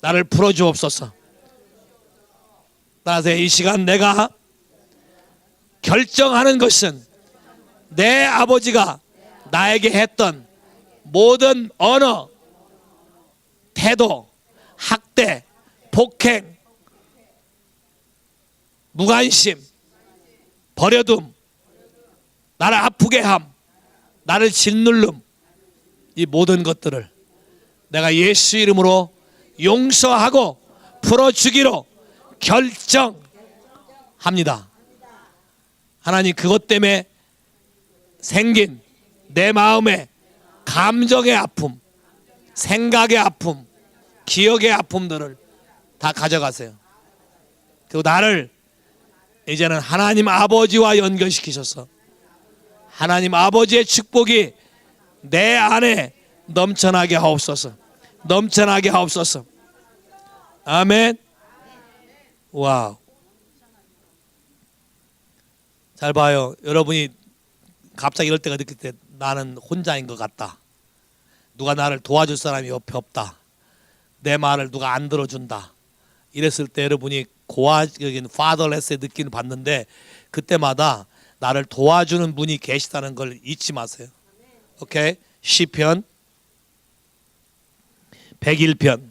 나를 풀어주옵소서. 따라서 이 시간 내가 결정하는 것은 내 아버지가 나에게 했던 모든 언어, 태도, 학대, 폭행, 무관심, 버려둠, 나를 아프게 함, 나를 짓누름, 이 모든 것들을 내가 예수 이름으로 용서하고 풀어주기로 결정합니다. 하나님, 그것 때문에 생긴 내 마음의 감정의 아픔, 생각의 아픔, 기억의 아픔들을 다 가져가세요. 그리고 나를 이제는 하나님 아버지와 연결시키셔서 하나님 아버지의 축복이 내 안에 넘쳐나게 하옵소서. 넘쳐나게 하옵소서. 아멘. 와우. 잘 봐요. 여러분이 갑자기 이럴 때가 느낄 때 나는 혼자인 것 같다. 누가 나를 도와줄 사람이 옆에 없다. 내 말을 누가 안 들어준다. 이랬을 때 여러분이 고아적인 fatherless의 느낌을 받는데, 그때마다 나를 도와주는 분이 계시다는 걸 잊지 마세요. 오케이? 시편 101편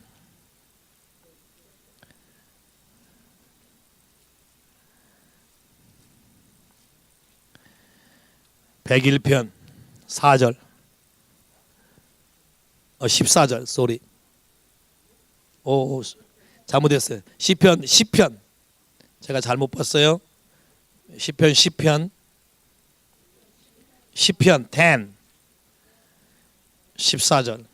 101편 4절 14절 쏘리. 오, 잘못했어요. 시편 제가 잘못 봤어요. 시편 10편 10 14절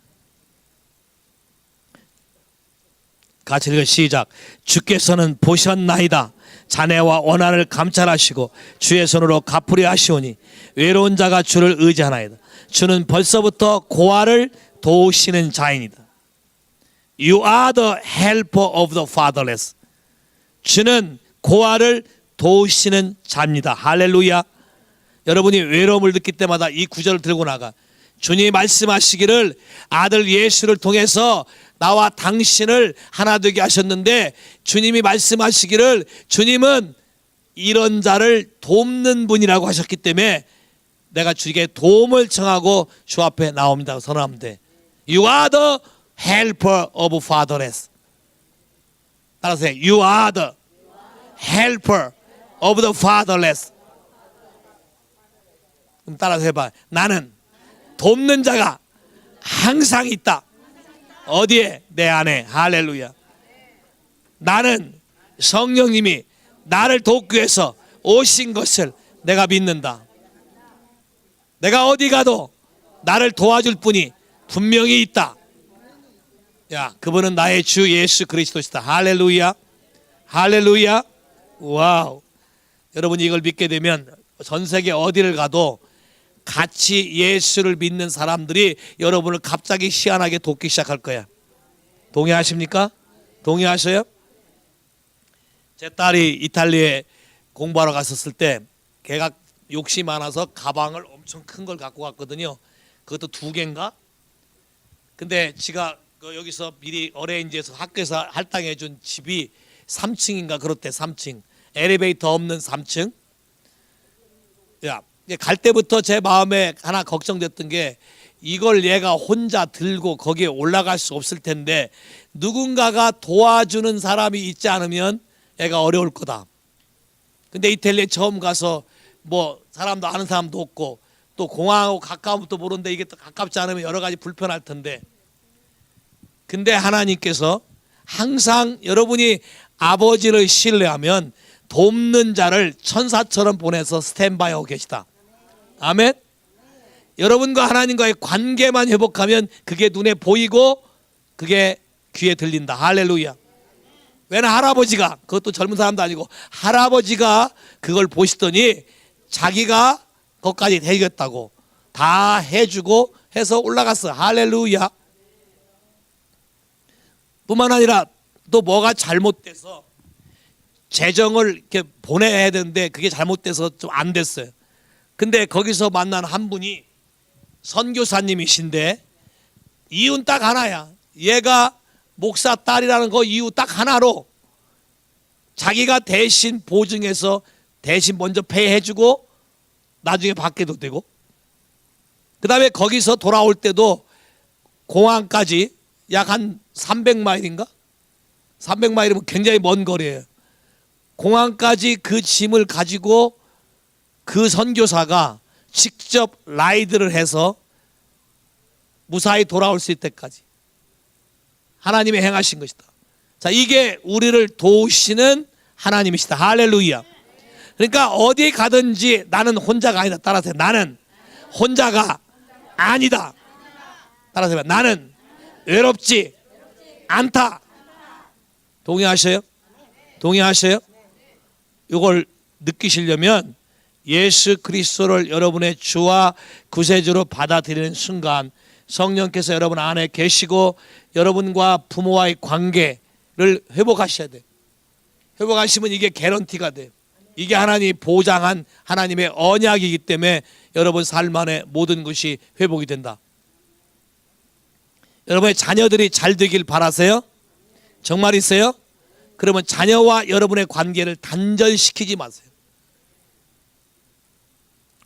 같이 읽어 시작. 주께서는 보셨나이다. 자네와 원한을 감찰하시고 주의 손으로 갚으려 하시오니 외로운 자가 주를 의지하나이다. 주는 벌써부터 고아를 도우시는 자이니다. You are the helper of the fatherless. 주는 고아를 도우시는 자입니다. 할렐루야. 여러분이 외로움을 느낄 때마다 이 구절을 들고 나가. 주님이 말씀하시기를 아들 예수를 통해서 나와 당신을 하나 되게 하셨는데 주님이 말씀하시기를 주님은 이런 자를 돕는 분이라고 하셨기 때문에 내가 주에게 도움을 청하고 주 앞에 나옵니다. 선언하면 돼. You are the helper of fatherless. 따라서 해. You are the helper of the fatherless. 그럼 따라서 해봐. 나는 돕는 자가 항상 있다. 어디에? 내 안에. 할렐루야. 나는 성령님이 나를 돕기 위해서 오신 것을 내가 믿는다. 내가 어디 가도 나를 도와줄 분이 분명히 있다. 야, 그분은 나의 주 예수 그리스도시다. 할렐루야. 할렐루야. 와우. 여러분이 이걸 믿게 되면 전 세계 어디를 가도 같이 예수를 믿는 사람들이 여러분을 갑자기 희한하게 돕기 시작할 거야. 동의하십니까? 동의하셔요? 제 딸이 이탈리아에 공부하러 갔었을 때 걔가 욕심 많아서 가방을 엄청 큰 걸 갖고 갔거든요. 그것도 2개인가? 근데 지가 여기서 미리 어레인지에서 학교에서 할당해 준 집이 3층인가 그렇대. 3층 엘리베이터 없는 3층. 야, 갈 때부터 제 마음에 하나 걱정됐던 게 이걸 얘가 혼자 들고 거기에 올라갈 수 없을 텐데 누군가가 도와주는 사람이 있지 않으면 얘가 어려울 거다. 근데 이탈리아에 처음 가서 뭐 사람도 아는 사람도 없고 또 공항하고 가까운 것도 모르는데 이게 또 가깝지 않으면 여러 가지 불편할 텐데, 근데 하나님께서 항상 여러분이 아버지를 신뢰하면 돕는 자를 천사처럼 보내서 스탠바이 하고 계시다. 아멘. 여러분과 하나님과의 관계만 회복하면 그게 눈에 보이고 그게 귀에 들린다. 할렐루야. 왜냐, 할아버지가, 그것도 젊은 사람도 아니고 할아버지가 그걸 보시더니 자기가 그것까지 해주겠다고 다 해주고 해서 올라갔어. 할렐루야. 뿐만 아니라 또 뭐가 잘못돼서 재정을 이렇게 보내야 되는데 그게 잘못돼서 좀 안 됐어요. 근데 거기서 만난 한 분이 선교사님이신데 이유는 딱 하나야. 얘가 목사 딸이라는 거 이유 딱 하나로 자기가 대신 보증해서 대신 먼저 페이해주고 나중에 받게도 되고, 그 다음에 거기서 돌아올 때도 공항까지 약 한 300마일인가? 300마일이면 굉장히 먼 거리예요. 공항까지 그 짐을 가지고 그 선교사가 직접 라이드를 해서 무사히 돌아올 수 있을 때까지 하나님이 행하신 것이다. 자, 이게 우리를 도우시는 하나님이시다. 할렐루야. 그러니까 어디 가든지 나는 혼자가 아니다. 따라서 나는 혼자가 아니다. 따라서 나는 외롭지 않다. 동의하셔요? 동의하셔요? 이걸 느끼시려면 예수 그리스도를 여러분의 주와 구세주로 받아들이는 순간 성령께서 여러분 안에 계시고 여러분과 부모와의 관계를 회복하셔야 돼요. 회복하시면 이게 개런티가 돼요. 이게 하나님이 보장한 하나님의 언약이기 때문에 여러분 삶 안에 모든 것이 회복이 된다. 여러분의 자녀들이 잘 되길 바라세요? 정말이세요? 그러면 자녀와 여러분의 관계를 단절시키지 마세요.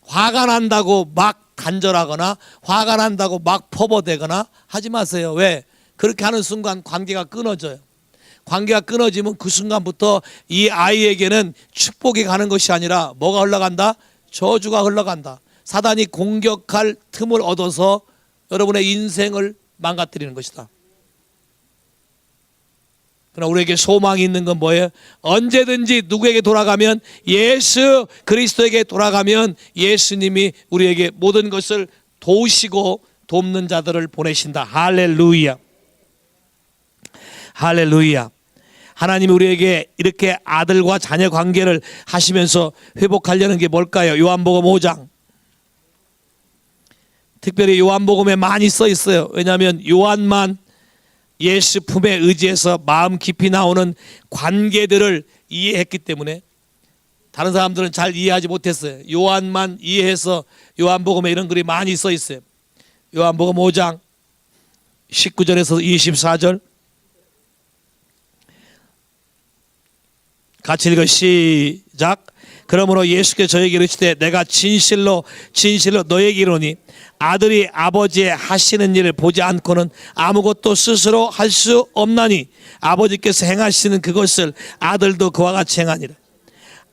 화가 난다고 막 단절하거나 화가 난다고 막 퍼버대거나 하지 마세요. 왜? 그렇게 하는 순간 관계가 끊어져요. 관계가 끊어지면 그 순간부터 이 아이에게는 축복이 가는 것이 아니라 뭐가 흘러간다? 저주가 흘러간다. 사단이 공격할 틈을 얻어서 여러분의 인생을 망가뜨리는 것이다. 그러나 우리에게 소망이 있는 건 뭐예요? 언제든지 누구에게 돌아가면, 예수 그리스도에게 돌아가면 예수님이 우리에게 모든 것을 도우시고 돕는 자들을 보내신다. 할렐루야. 할렐루야. 하나님이 우리에게 이렇게 아들과 자녀 관계를 하시면서 회복하려는 게 뭘까요? 요한복음 5장. 특별히 요한복음에 많이 써 있어요. 왜냐하면 요한만 예수 품에 의지해서 마음 깊이 나오는 관계들을 이해했기 때문에 다른 사람들은 잘 이해하지 못했어요. 요한만 이해해서 요한복음에 이런 글이 많이 써 있어요. 요한복음 5장 19절에서 24절 같이 읽어 시작. 그러므로 예수께서 저에게 이르시되 내가 진실로 진실로 너에게 이르노니 아들이 아버지의 하시는 일을 보지 않고는 아무것도 스스로 할 수 없나니 아버지께서 행하시는 그것을 아들도 그와 같이 행하니라.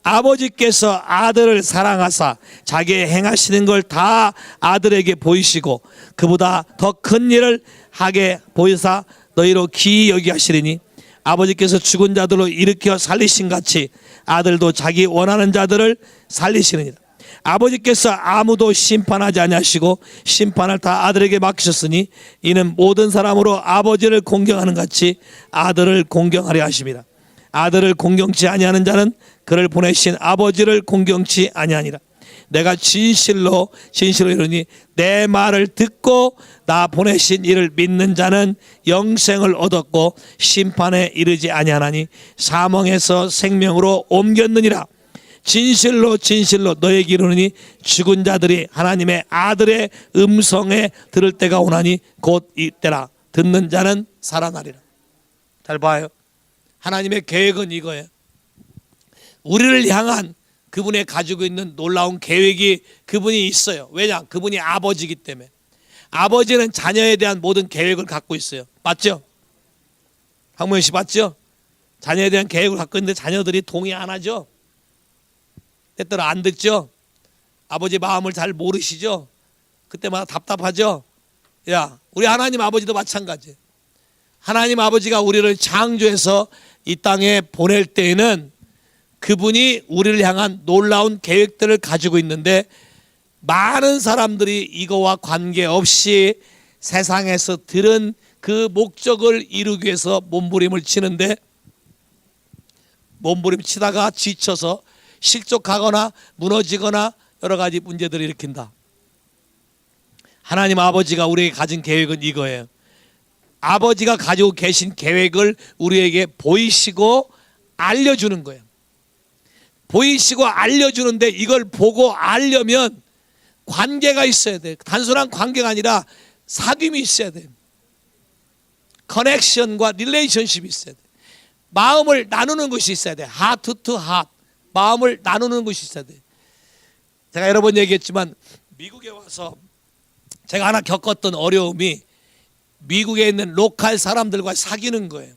아버지께서 아들을 사랑하사 자기의 행하시는 걸 다 아들에게 보이시고 그보다 더 큰 일을 하게 보이사 너희로 기이 여기 하시리니 아버지께서 죽은 자들로 일으켜 살리신 같이 아들도 자기 원하는 자들을 살리시느니라. 아버지께서 아무도 심판하지 아니하시고 심판을 다 아들에게 맡기셨으니 이는 모든 사람으로 아버지를 공경하는 같이 아들을 공경하려 하심이라. 아들을 공경치 아니하는 자는 그를 보내신 아버지를 공경치 아니하니라. 내가 진실로 진실로 이르니 내 말을 듣고 나 보내신 이를 믿는 자는 영생을 얻었고 심판에 이르지 아니하나니 사망에서 생명으로 옮겼느니라. 진실로 진실로 너에게 이르노니 죽은 자들이 하나님의 아들의 음성에 들을 때가 오나니 곧 이때라. 듣는 자는 살아나리라. 잘 봐요. 하나님의 계획은 이거예요. 우리를 향한 그분의 가지고 있는 놀라운 계획이 그분이 있어요. 왜냐? 그분이 아버지이기 때문에. 아버지는 자녀에 대한 모든 계획을 갖고 있어요. 맞죠? 황모현 씨 맞죠? 자녀에 대한 계획을 갖고 있는데 자녀들이 동의 안 하죠? 때때로 안 듣죠? 아버지 마음을 잘 모르시죠? 그때마다 답답하죠? 야, 우리 하나님 아버지도 마찬가지예요. 하나님 아버지가 우리를 창조해서 이 땅에 보낼 때에는 그분이 우리를 향한 놀라운 계획들을 가지고 있는데 많은 사람들이 이거와 관계없이 세상에서 들은 그 목적을 이루기 위해서 몸부림을 치는데 몸부림 치다가 지쳐서 실족하거나 무너지거나 여러 가지 문제들을 일으킨다. 하나님 아버지가 우리에게 가진 계획은 이거예요. 아버지가 가지고 계신 계획을 우리에게 보이시고 알려주는 거예요. 보이시고 알려주는데 이걸 보고 알려면 관계가 있어야 돼. 단순한 관계가 아니라 사귐이 있어야 돼. 커넥션과 릴레이션십이 있어야 돼. 마음을 나누는 것이 있어야 돼. 하트 투 하트. 마음을 나누는 것이 있어야 돼. 제가 여러 번 얘기했지만 미국에 와서 제가 하나 겪었던 어려움이 미국에 있는 로컬 사람들과 사귀는 거예요.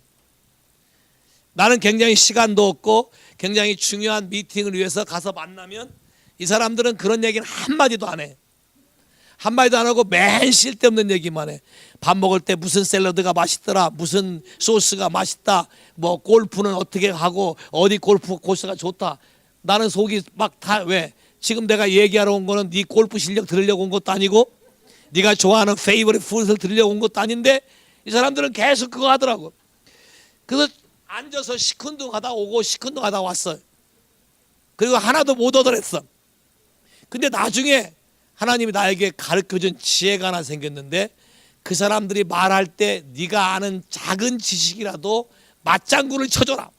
나는 굉장히 시간도 없고 굉장히 중요한 미팅을 위해서 가서 만나면 이 사람들은 그런 얘기는 한마디도 안 해. 한마디도 안 하고 맨 쓸데없는 얘기만 해. 밥 먹을 때 무슨 샐러드가 맛있더라, 무슨 소스가 맛있다, 뭐 골프는 어떻게 하고 어디 골프 코스가 좋다. 나는 속이 막 다 왜? 지금 내가 얘기하러 온 거는 네 골프 실력 들으려고 온 것도 아니고 네가 좋아하는 페이버릿 푸드를 들으려고 온 것도 아닌데 이 사람들은 계속 그거 하더라고. 그래서 앉아서 시큰둥하다 오고 시큰둥하다 왔어요. 그리고 하나도 못 얻어냈어. 근데 나중에 하나님이 나에게 가르쳐준 지혜가 하나 생겼는데 그 사람들이 말할 때 네가 아는 작은 지식이라도 맞장구를 쳐줘라.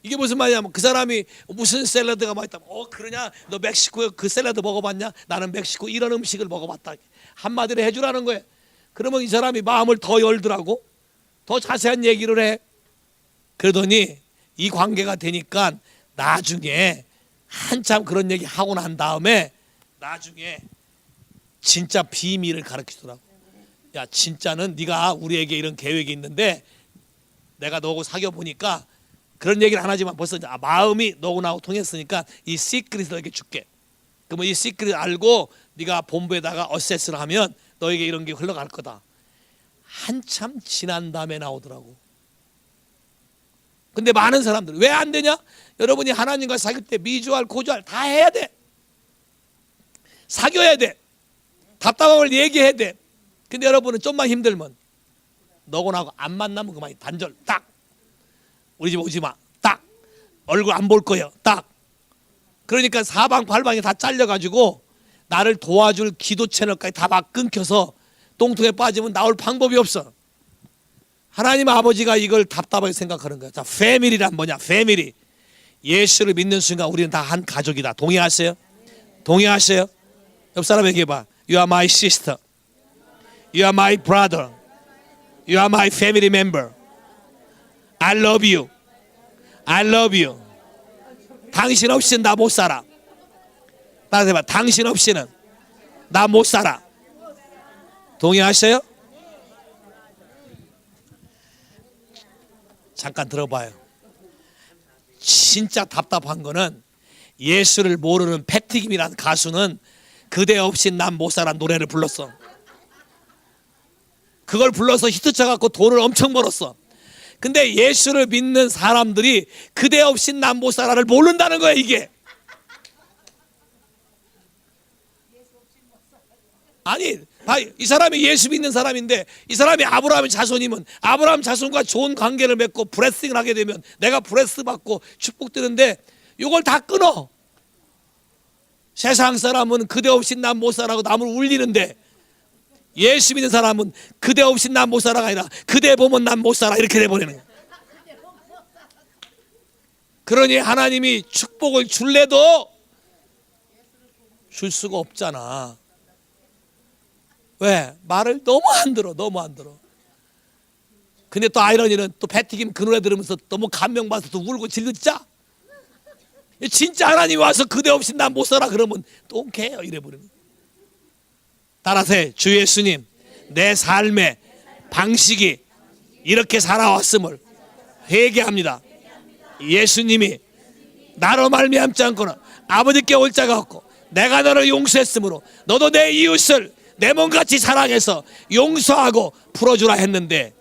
이게 무슨 말이냐면 그 사람이 무슨 샐러드가 맛있다. 그러냐? 너 멕시코에 그 샐러드 먹어봤냐? 나는 멕시코 이런 음식을 먹어봤다. 한마디로 해주라는 거예요. 그러면 이 사람이 마음을 더 열더라고. 더 자세한 얘기를 해. 그러더니 이 관계가 되니까 나중에 한참 그런 얘기 하고 난 다음에 나중에 진짜 비밀을 가르치더라고. 야, 진짜는 네가 우리에게 이런 계획이 있는데 내가 너하고 사귀어 보니까 그런 얘기를 안 하지만 벌써 마음이 너하고 나하고 통했으니까 이 시크릿을 너에게 줄게. 그러면 이 시크릿 알고 네가 본부에다가 어세스를 하면 너에게 이런 게 흘러갈 거다. 한참 지난 다음에 나오더라고. 근데 많은 사람들 왜 안 되냐? 여러분이 하나님과 사귈 때 미주알 고주알 다 해야 돼. 사귀어야 돼. 답답함을 얘기해야 돼. 근데 여러분은 좀만 힘들면 너고 나고 안 만나면 그만 단절 딱. 우리 집 오지 마. 딱. 얼굴 안 볼 거예요. 딱. 그러니까 사방팔방이 다 잘려가지고 나를 도와줄 기도 채널까지 다 막 끊겨서 똥통에 빠지면 나올 방법이 없어. 하나님 아버지가 이걸 답답하게 생각하는 거야. 자, 패밀리란 뭐냐? 패밀리. 예수를 믿는 순간 우리는 다 한 가족이다. 동의하세요? 동의하세요? 옆 사람에게 봐. You are my sister. You are my brother. You are my family member. I love you. I love you. 당신 없이는 나 못 살아. 나한테 봐. 당신 없이는 나 못 살아. 동의하셔요? 잠깐 들어봐요. 진짜 답답한 거는 예수를 모르는 패티김이라는 가수는 그대 없인 난 못 살아 노래를 불렀어. 그걸 불러서 히트쳐갖고 돈을 엄청 벌었어. 근데 예수를 믿는 사람들이 그대 없인 난 못 살아를 모른다는 거야 이게. 아니 이 사람이 예수 믿는 사람인데 이 사람이 아브라함의 자손이면 아브라함 자손과 좋은 관계를 맺고 브레싱을 하게 되면 내가 브레스 받고 축복되는데 이걸 다 끊어. 세상 사람은 그대 없인 난 못 살아고 남을 울리는데 예수 믿는 사람은 그대 없인 난 못 살아가 아니라 그대 보면 난 못 살아 이렇게 돼버리는 거야. 그러니 하나님이 축복을 줄래도 줄 수가 없잖아. 왜? 말을 너무 안 들어. 너무 안 들어. 근데 또 아이러니는 또 패티김 그 노래 들으면서 너무 감명받아서 또 울고 질르자. 진짜 하나님이 와서 그대 없이 난 못 살아 그러면 똥개요 이래버리는. 따라서 주 예수님 내 삶의 방식이 이렇게 살아왔음을 회개합니다. 예수님이 나로 말미암지 않고는 아버지께 올 자가 없고 내가 너를 용서했으므로 너도 내 이웃을 내 몸같이 사랑해서 용서하고 풀어주라 했는데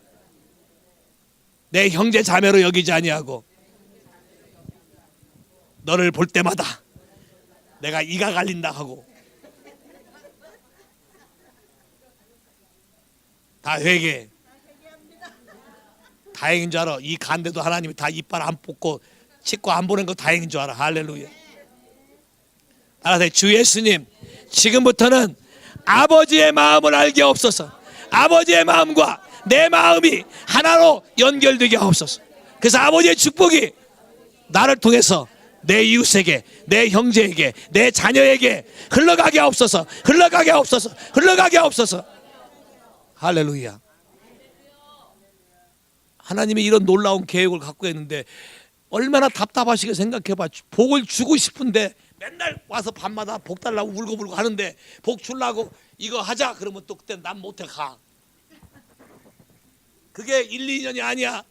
내 형제 자매로 여기지 아니하고 너를 볼 때마다 내가 이가 갈린다 하고 다 회개해. 다행인 줄 알아. 이 간데도 하나님이 다 이빨 안 뽑고 치과 안 보낸 거 다행인 줄 알아. 할렐루야. 따라서 주 예수님 지금부터는 아버지의 마음을 알게 없어서 아버지의 마음과 내 마음이 하나로 연결되게 하옵소서. 그래서 아버지의 축복이 나를 통해서 내 이웃에게 내 형제에게 내 자녀에게 흘러가게 하옵소서. 흘러가게 하옵소서. 흘러가게 하옵소서. 할렐루야. 하나님이 이런 놀라운 계획을 갖고 있는데 얼마나 답답하시게 생각해봐. 복을 주고 싶은데 맨날 와서 밤마다 복 달라고 울고불고 하는데 복 주려고 이거 하자 그러면 또 그때 난 못해 가. 그게 1, 2년이 아니야.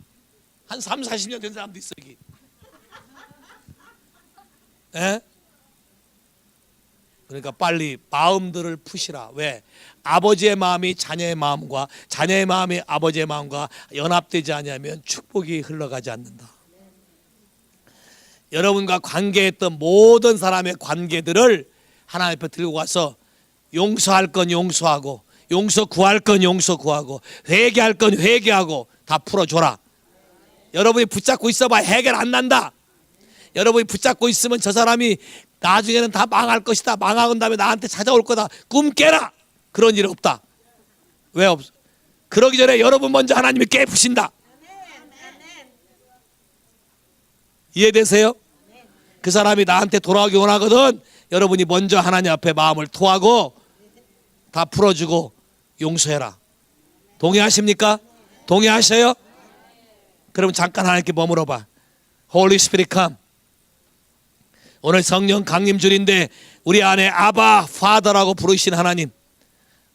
한 3, 40년 된 사람도 있어 여기. 에? 그러니까 빨리 마음들을 푸시라. 왜? 아버지의 마음이 자녀의 마음과 자녀의 마음이 아버지의 마음과 연합되지 않으면 축복이 흘러가지 않는다. 여러분과 관계했던 모든 사람의 관계들을 하나님 앞에 들고 가서 용서할 건 용서하고 용서 구할 건 용서 구하고 회개할 건 회개하고 다 풀어줘라. 여러분이 붙잡고 있어봐 해결 안 난다. 여러분이 붙잡고 있으면 저 사람이 나중에는 다 망할 것이다. 망하고 다음에 나한테 찾아올 거다. 꿈 깨라. 그런 일 없다. 왜 없어? 그러기 전에 여러분 먼저 하나님이 깨푸신다. 이해되세요? 그 사람이 나한테 돌아오기 원하거든 여러분이 먼저 하나님 앞에 마음을 토하고 다 풀어주고 용서해라. 동의하십니까? 동의하셔요? 그럼 잠깐 하나님께 머물러 봐. Holy Spirit come. 오늘 성령 강림 줄인데 우리 안에 아바 파더라고 부르신 하나님,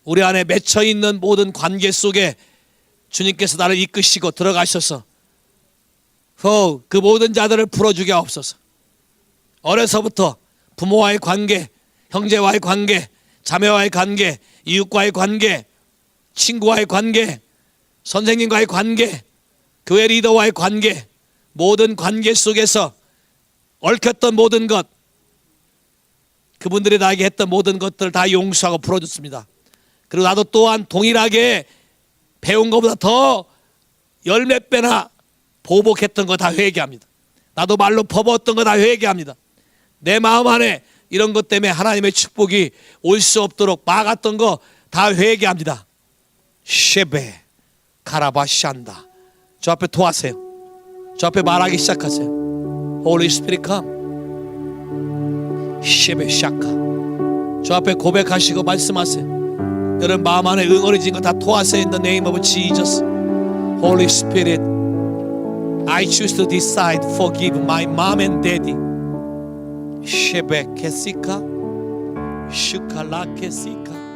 우리 안에 맺혀 있는 모든 관계 속에 주님께서 나를 이끄시고 들어가셔서 그 모든 자들을 풀어주게 하옵소서. 어려서부터 부모와의 관계, 형제와의 관계, 자매와의 관계, 이웃과의 관계, 친구와의 관계, 선생님과의 관계, 교회 리더와의 관계, 모든 관계 속에서 얽혔던 모든 것, 그분들이 나에게 했던 모든 것들을 다 용서하고 풀어줬습니다. 그리고 나도 또한 동일하게 배운 것보다 더 열몇 배나 보복했던 거 다 회개합니다. 나도 말로 퍼부었던 거 다 회개합니다. 내 마음 안에 이런 것 때문에 하나님의 축복이 올 수 없도록 막았던 거 다 회개합니다. 쉐베 카라바샨다. 저 앞에 토하세요. 저 앞에 말하기 시작하세요. Holy Spirit come. 쉐베 샤카. 저 앞에 고백하시고 말씀하세요. 여러분 마음 안에 응어리진 거 다 토하세요. In the name of Jesus. Holy Spirit, I choose to decide forgive my mom and daddy. Shebekesika, shukalakesika.